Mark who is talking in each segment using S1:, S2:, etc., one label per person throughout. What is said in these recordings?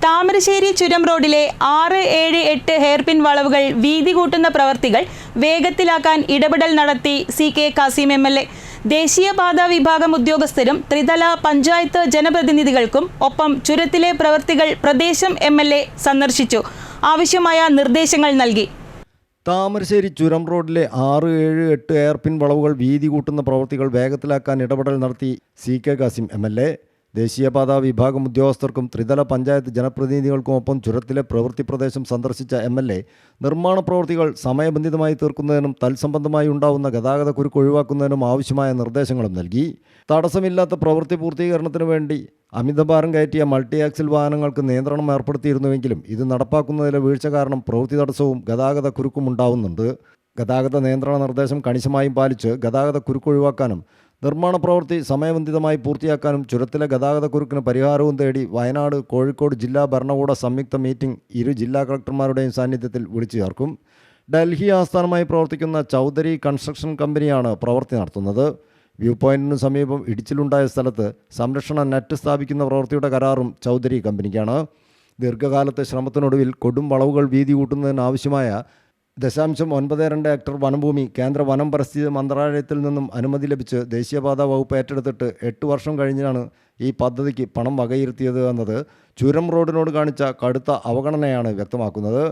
S1: താമരശ്ശേരി ചുരം റോഡിലെ 6, 7, 8 ഹെയർപിൻ വളവുകൾ വീതി കൂട്ടുന്ന പ്രവർത്തികൾ വേഗത്തിലാക്കാൻ ഇടപെടൽ നടത്തി CK കാസിം MLA. ദേശീയപാതാ വിഭാഗം ഉദ്യോഗസ്ഥരും ത്രിതല പഞ്ചായത്ത് ജനപ്രതിനിധികൾക്കും ഒപ്പം ചുരത്തിലെ പ്രവർത്തികൾ പ്രദേശം MLA സന്ദർശിച്ചു. ആവശ്യമായ നിർദ്ദേശങ്ങൾ നൽകി.
S2: താമരശ്ശേരി ചുരം റോഡിലെ 6, 7, 8 ഹെയർപിൻ വളവുകൾ വീതി കൂട്ടുന്ന പ്രവർത്തികൾ വേഗത്തിലാക്കാൻ ഇടപെടൽ നടത്തി CK കാസിം MLA. ദേശീയപാതാ വിഭാഗം ഉദ്യോഗസ്ഥർക്കും ത്രിതല പഞ്ചായത്ത് ജനപ്രതിനിധികൾക്കുമൊപ്പം ചുരത്തിലെ പ്രവൃത്തി പ്രദേശം സന്ദർശിച്ച MLA നിർമ്മാണ പ്രവൃത്തികൾ സമയബന്ധിതമായി തീർക്കുന്നതിനും തത്സംബന്ധമായി ഉണ്ടാവുന്ന ഗതാഗത കുരുക്ക് ഒഴിവാക്കുന്നതിനും ആവശ്യമായ നിർദ്ദേശങ്ങളും നൽകി. തടസ്സമില്ലാത്ത പ്രവൃത്തി പൂർത്തീകരണത്തിനു വേണ്ടി അമിതഭാരം കയറ്റിയ മൾട്ടി ആക്സിൽ വാഹനങ്ങൾക്ക് നിയന്ത്രണം ഏർപ്പെടുത്തിയിരുന്നുവെങ്കിലും ഇത് നടപ്പാക്കുന്നതിലെ വീഴ്ച കാരണം പ്രവൃത്തി തടസ്സവും ഗതാഗത കുരുക്കും ഉണ്ടാവുന്നുണ്ട്. ഗതാഗത നിയന്ത്രണ നിർദ്ദേശം കണിശമായും പാലിച്ച് ഗതാഗത കുരുക്ക് ഒഴിവാക്കാനും നിർമ്മാണ പ്രവൃത്തി സമയബന്ധിതമായി പൂർത്തിയാക്കാനും ചുരത്തിലെ ഗതാഗത കുരുക്കിന് പരിഹാരവും തേടി വയനാട്, കോഴിക്കോട് ജില്ലാ ഭരണകൂട സംയുക്ത മീറ്റിംഗ് ഇരു ജില്ലാ കളക്ടർമാരുടെയും സാന്നിധ്യത്തിൽ വിളിച്ചു ചേർക്കും. ഡൽഹി ആസ്ഥാനമായി പ്രവർത്തിക്കുന്ന ചൗധരി കൺസ്ട്രക്ഷൻ കമ്പനിയാണ് പ്രവൃത്തി നടത്തുന്നത്. വ്യൂ പോയിന്റിന് സമീപം ഇടിച്ചിലുണ്ടായ സ്ഥലത്ത് സംരക്ഷണ നെറ്റ് സ്ഥാപിക്കുന്ന പ്രവൃത്തിയുടെ കരാറും ചൗധരി കമ്പനിക്കാണ്. ദീർഘകാലത്തെ ശ്രമത്തിനൊടുവിൽ കൊടും വളവുകൾ വീതി കൂട്ടുന്നതിനാവശ്യമായ 0.92 ഹെക്ടർ വനഭൂമി കേന്ദ്ര വനം പരിസ്ഥിതി മന്ത്രാലയത്തിൽ നിന്നും അനുമതി ലഭിച്ച് ദേശീയപാതാ വകുപ്പ് ഏറ്റെടുത്തിട്ട് 8 വർഷം കഴിഞ്ഞാണ് ഈ പദ്ധതിക്ക് പണം വകയിരുത്തിയത് എന്നത് ചുരം റോഡിനോട് കാണിച്ച കടുത്ത അവഗണനയാണ് വ്യക്തമാക്കുന്നത്.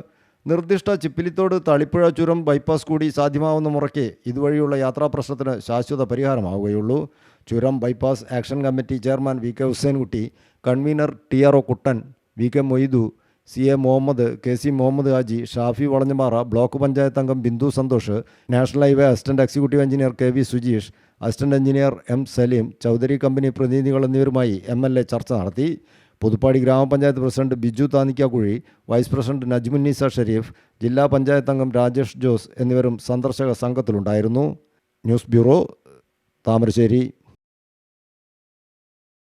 S2: നിർദ്ദിഷ്ട ചിപ്പിലിത്തോട് തളിപ്പുഴ ചുരം ബൈപ്പാസ് കൂടി സാധ്യമാവുന്ന മുറയ്ക്ക് ഇതുവഴിയുള്ള യാത്രാ പ്രശ്നത്തിന് ശാശ്വത പരിഹാരമാവുകയുള്ളൂ. ചുരം bypass action committee chairman VK Hussainkutty, convener TRO Kuttan, VK Moidu, CA Muhammad, KC Muhammad Haji, Shafi Valanjamara, block panchayat അംഗം Bindu Santhosh, national highway assistant executive engineer KV Sujeesh, assistant engineer M Saleem, Chaudhary company പ്രതിനിധികൾ എന്നിവരുമായി MLA ചർച്ച നടത്തി. പുതുപ്പാടി ഗ്രാമപഞ്ചായത്ത് president Biju Thanikkakuzhi, vice president Najmunnisa Shareef, ജില്ലാ പഞ്ചായത്ത് അംഗം രാജേഷ് ജോസ് എന്നിവരും സന്ദർശക സംഘത്തിലുണ്ടായിരുന്നു. News bureau, Thamarassery.